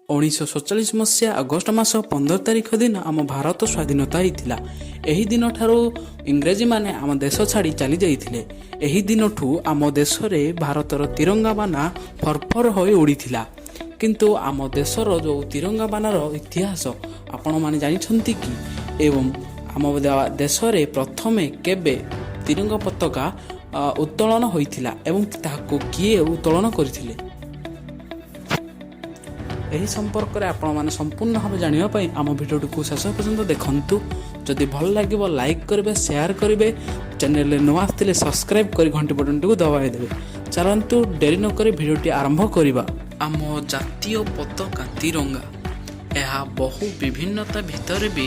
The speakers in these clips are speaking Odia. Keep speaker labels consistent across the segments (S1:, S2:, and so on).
S1: 1947 ଅଗଷ୍ଟ ମାସ 15 ତାରିଖ ଦିନ ଆମ ଭାରତ ସ୍ୱାଧୀନତା ହୋଇଥିଲା। ଏହି ଦିନଠାରୁ ଇଂରେଜୀମାନେ ଆମ ଦେଶ ଛାଡ଼ି ଚାଲି ଯାଇଥିଲେ। ଏହି ଦିନଠୁ ଆମ ଦେଶରେ ଭାରତର ତିରଙ୍ଗା ବାନା ଫରଫର ହୋଇ ଉଡ଼ିଥିଲା। କିନ୍ତୁ ଆମ ଦେଶର ଯେଉଁ ତିରଙ୍ଗା ବାନାର ଇତିହାସ ଆପଣମାନେ ଜାଣିଛନ୍ତି କି? ଏବଂ ଆମ ଦେଶରେ ପ୍ରଥମେ କେବେ ତିରଙ୍ଗା ପତାକା ଉତ୍ତୋଳନ ହୋଇଥିଲା ଏବଂ ତାହାକୁ କିଏ ଉତ୍ତୋଳନ କରିଥିଲେ? ଏହି ସମ୍ପର୍କରେ ଆପଣମାନେ ସମ୍ପୂର୍ଣ୍ଣ ଭାବେ ଜାଣିବା ପାଇଁ ଆମ ଭିଡ଼ିଓଟିକୁ ଶେଷ ପର୍ଯ୍ୟନ୍ତ ଦେଖନ୍ତୁ। ଯଦି ଭଲ ଲାଗିବ ଲାଇକ୍ କରିବେ, ସେୟାର କରିବେ, ଚ୍ୟାନେଲରେ ନ ଆସିଥିଲେ ସବସ୍କ୍ରାଇବ୍ କରି ଘଣ୍ଟି ବଟନଟିକୁ ଦବାଇ ଦେବେ। ଚାଲନ୍ତୁ ଡେରି ନକରି ଭିଡ଼ିଓଟି ଆରମ୍ଭ କରିବା। ଆମ ଜାତୀୟ ପତାକା ତିରଙ୍ଗା, ଏହା ବହୁ ବିଭିନ୍ନତା ଭିତରେ ବି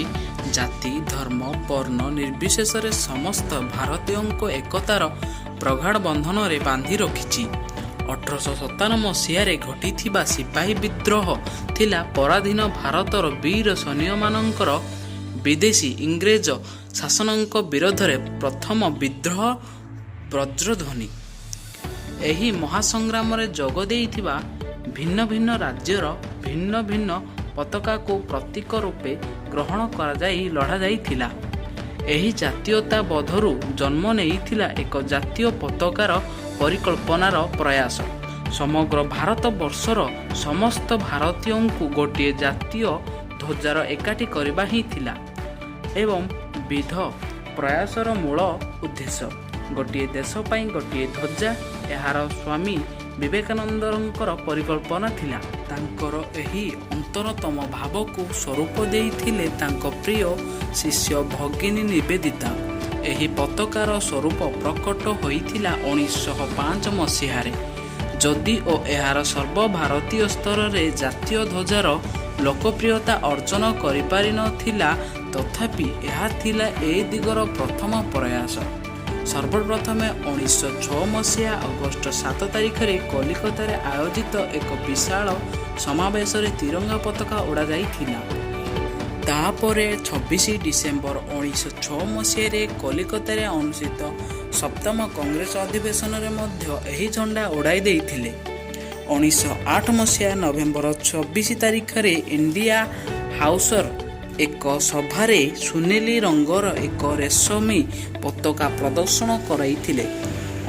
S1: ଜାତି, ଧର୍ମ, ବର୍ଣ୍ଣ ନିର୍ବିଶେଷରେ ସମସ୍ତ ଭାରତୀୟଙ୍କ ଏକତାର ପ୍ରଗାଢ଼ ବନ୍ଧନରେ ବାନ୍ଧି ରଖିଛି। 1857 ମସିହାରେ ଘଟିଥିବା ସିପାହୀ ବିଦ୍ରୋହ ଥିଲା ପରାଧୀନ ଭାରତର ବୀର ସୈନ୍ୟମାନଙ୍କର ବିଦେଶୀ ଇଂରେଜ ଶାସନଙ୍କ ବିରୋଧରେ ପ୍ରଥମ ବିଦ୍ରୋହ ବଜ୍ରଧ୍ୱନି। ଏହି ମହାସଂଗ୍ରାମରେ ଯୋଗ ଦେଇଥିବା ଭିନ୍ନ ଭିନ୍ନ ରାଜ୍ୟର ଭିନ୍ନ ଭିନ୍ନ ପତାକାକୁ ପ୍ରତୀକ ରୂପେ ଗ୍ରହଣ କରାଯାଇ ଲଢ଼ାଯାଇଥିଲା। ଏହି ଜାତୀୟତାବୋଧରୁ ଜନ୍ମ ନେଇଥିଲା ଏକ ଜାତୀୟ ପତାକାର ପରିକଳ୍ପନାର ପ୍ରୟାସ। ସମଗ୍ର ଭାରତବର୍ଷର ସମସ୍ତ ଭାରତୀୟଙ୍କୁ ଗୋଟିଏ ଜାତୀୟ ଧ୍ୱଜାର ଏକାଠି କରିବା ହିଁ ଥିଲା ଏବଂ ବିଧ ପ୍ରୟାସର ମୂଳ ଉଦ୍ଦେଶ୍ୟ। ଗୋଟିଏ ଦେଶ ପାଇଁ ଗୋଟିଏ ଧ୍ୱଜା, ଏହାର ସ୍ୱାମୀ ବିବେକାନନ୍ଦଙ୍କର ପରିକଳ୍ପନା ଥିଲା। ତାଙ୍କର ଏହି ଅନ୍ତରତମ ଭାବକୁ ସ୍ୱରୂପ ଦେଇଥିଲେ ତାଙ୍କ ପ୍ରିୟ ଶିଷ୍ୟ ଭଗିନୀ ନିବେଦିତା। ଏହି ପତାକାର ସ୍ୱରୂପ ପ୍ରକଟ ହୋଇଥିଲା 1905 ମସିହାରେ। ଯଦିଓ ଏହାର ସର୍ବଭାରତୀୟ ସ୍ତରରେ ଜାତୀୟ ଧ୍ୱଜାର ଲୋକପ୍ରିୟତା ଅର୍ଜନ କରିପାରିନଥିଲା, ତଥାପି ଏହା ଥିଲା ଏ ଦିଗର ପ୍ରଥମ ପ୍ରୟାସ। ସର୍ବପ୍ରଥମେ 1906 ମସିହା ଅଗଷ୍ଟ 7 ତାରିଖରେ କଲିକତାରେ ଆୟୋଜିତ ଏକ ବିଶାଳ ସମାବେଶରେ ତିରଙ୍ଗା ପତାକା ଉଡ଼ାଯାଇଥିଲା। ତାପରେ 26 ଡିସେମ୍ବର 1906 ମସିହାରେ କଲିକତାରେ ଅନୁଷ୍ଠିତ ସପ୍ତମ କଂଗ୍ରେସ ଅଧିବେଶନରେ ମଧ୍ୟ ଏହି ଝଣ୍ଡା ଉଡ଼ାଇ ଦେଇଥିଲେ। 1908 ମସିହା ନଭେମ୍ବର 24 ତାରିଖରେ ଇଣ୍ଡିଆ ହାଉସର ଏକ ସଭାରେ ସୁନେଲି ରଙ୍ଗର ଏକ ରେଶମୀ ପତାକା ପ୍ରଦର୍ଶନ କରାଇଥିଲେ।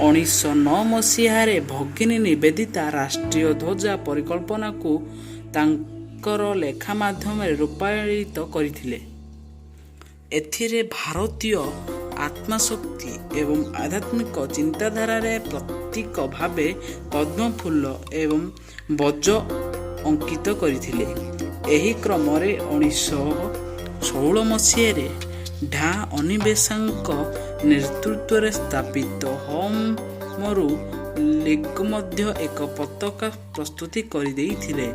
S1: 1909 ମସିହାରେ ଭଗିନୀ ନିବେଦିତା ରାଷ୍ଟ୍ରୀୟ ଧ୍ୱଜା ପରିକଳ୍ପନାକୁ ତାଙ୍କର ଲେଖା ମାଧ୍ୟମରେ ରୂପାୟିତ କରିଥିଲେ। ଏଥିରେ ଭାରତୀୟ ଆତ୍ମଶକ୍ତି ଏବଂ ଆଧ୍ୟାତ୍ମିକ ଚିନ୍ତାଧାରାରେ ପ୍ରତୀକ ଭାବେ ପଦ୍ମଫୁଲ ଏବଂ ବଜ ଅଙ୍କିତ କରିଥିଲେ। ଏହି କ୍ରମରେ 1916 ମସିହାରେ ଢା ଅନିବେଶଙ୍କ ନେତୃତ୍ୱରେ ସ୍ଥାପିତ ହୋମରୁ ଲିଗ୍ ମଧ୍ୟ ଏକ ପତାକା ପ୍ରସ୍ତୁତି କରିଦେଇଥିଲେ।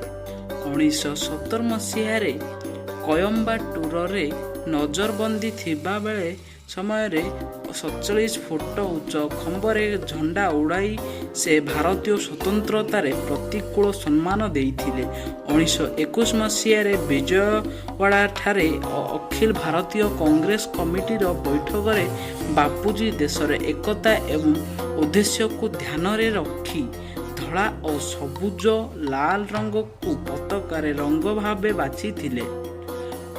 S1: 1917 ମସିହାରେ କୋୟମ୍ବାଟୁରରେ ନଜରବନ୍ଦୀ ଥିବାବେଳେ ସମୟରେ 47 ଫୁଟ ଉଚ୍ଚ ଖମ୍ବରେ ଝଣ୍ଡା ଉଡ଼ାଇ ସେ ଭାରତୀୟ ସ୍ୱତନ୍ତ୍ରତାରେ ପ୍ରତିକୂଳ ସମ୍ମାନ ଦେଇଥିଲେ। 1921 ମସିହାରେ ବିଜୟୱାଡ଼ାଠାରେ ଅଖିଳ ଭାରତୀୟ କଂଗ୍ରେସ କମିଟିର ବୈଠକରେ ବାପୁଜୀ ଦେଶର ଏକତା ଏବଂ ଉଦ୍ଦେଶ୍ୟକୁ ଧ୍ୟାନରେ ରଖି ଧଳା ଓ ସବୁଜ ଲାଲ ରଙ୍ଗକୁ ପତାକାରେ ରଙ୍ଗ ଭାବେ ବାଛିଥିଲେ।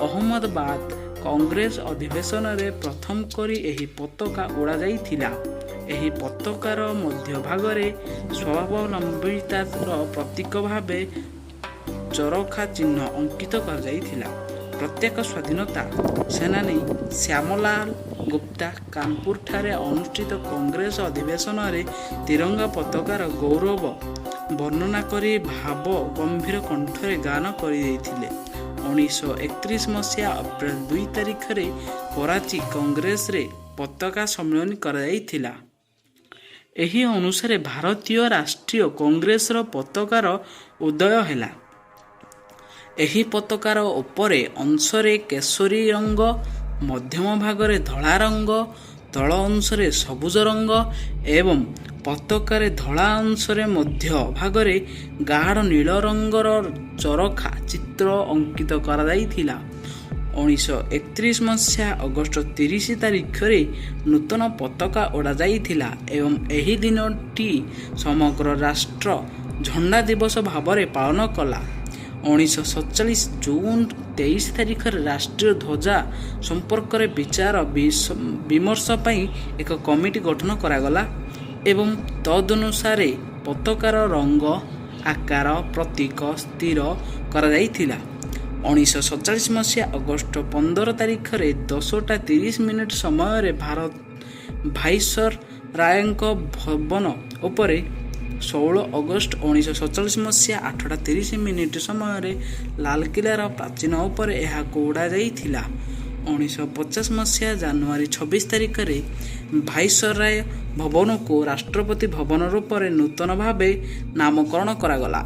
S1: ଅହମ୍ମଦାବାଦ କଂଗ୍ରେସ ଅଧିବେଶନରେ ପ୍ରଥମ କରି ଏହି ପତାକା ଉଡ଼ାଯାଇଥିଲା। ଏହି ପତାକାର ମଧ୍ୟଭାଗରେ ସ୍ୱାବଲମ୍ବିତାର ପ୍ରତୀକ ଭାବେ ଚରଖା ଚିହ୍ନ ଅଙ୍କିତ କରାଯାଇଥିଲା। ପ୍ରତ୍ୟେକ ସ୍ୱାଧୀନତା ସେନାନୀ ଶ୍ୟାମଲାଲ ଗୁପ୍ତା କାନପୁରଠାରେ ଅନୁଷ୍ଠିତ କଂଗ୍ରେସ ଅଧିବେଶନରେ ତିରଙ୍ଗା ପତାକାର ଗୌରବ ବର୍ଣ୍ଣନା କରି ଭାବ ଗମ୍ଭୀର କଣ୍ଠରେ ଗାନ କରିଦେଇଥିଲେ। 1931 ମସିହା ଅପ୍ରେଲ 2 ତାରିଖରେ କରାଚି କଂଗ୍ରେସରେ ପତାକା ସମ୍ମିଳନୀ କରାଯାଇଥିଲା। ଏହି ଅନୁସାରେ ଭାରତୀୟ ରାଷ୍ଟ୍ରୀୟ କଂଗ୍ରେସର ପତାକାର ଉଦୟ ହେଲା। ଏହି ପତାକାର ଉପରେ ଅଂଶରେ କେଶରୀ ରଙ୍ଗ, ମଧ୍ୟମ ଭାଗରେ ଧଳା ରଙ୍ଗ, ତଳ ଅଂଶରେ ସବୁଜ ରଙ୍ଗ ଏବଂ ପତାକାରେ ଧଳା ଅଂଶରେ ମଧ୍ୟ ଭାଗରେ ଗାଢ଼ ନୀଳ ରଙ୍ଗର ଚରଖା ଚିତ୍ର ଅଙ୍କିତ କରାଯାଇଥିଲା। 1931 ମସିହା ଅଗଷ୍ଟ 30 ତାରିଖରେ ନୂତନ ପତାକା ଉଡ଼ାଯାଇଥିଲା ଏବଂ ଏହି ଦିନଟି ସମଗ୍ର ରାଷ୍ଟ୍ର ଝଣ୍ଡା ଦିବସ ଭାବରେ ପାଳନ କଲା। 1947 ଜୁନ 23 ତାରିଖରେ ରାଷ୍ଟ୍ରୀୟ ଧ୍ୱଜା ସମ୍ପର୍କରେ ବିଚାର ବିମର୍ଶ ପାଇଁ ଏକ କମିଟି ଗଠନ କରାଗଲା ଏବଂ ତଦନୁସାରେ ପତାକାର ରଙ୍ଗ, ଆକାର, ପ୍ରତୀକ ସ୍ଥିର କରାଯାଇଥିଲା। 1947 ମସିହା ଅଗଷ୍ଟ 15 ତାରିଖରେ 10:30 ସମୟରେ ଭାଇସରରାୟଙ୍କ ଭବନ ଉପରେ 16 ଅଗଷ୍ଟ 1947 ମସିହା 8:30 ସମୟରେ ଲାଲକିଲ୍ଲାର ପ୍ରାଚୀନ ଉପରେ ଏହାକୁ ଉଡ଼ାଯାଇଥିଲା। 1950 ମସିହା ଜାନୁଆରୀ 26 ତାରିଖରେ ଭାଇସରରାୟ ଭବନକୁ ରାଷ୍ଟ୍ରପତି ଭବନ ରୂପରେ ନୂତନ ଭାବେ ନାମକରଣ କରାଗଲା।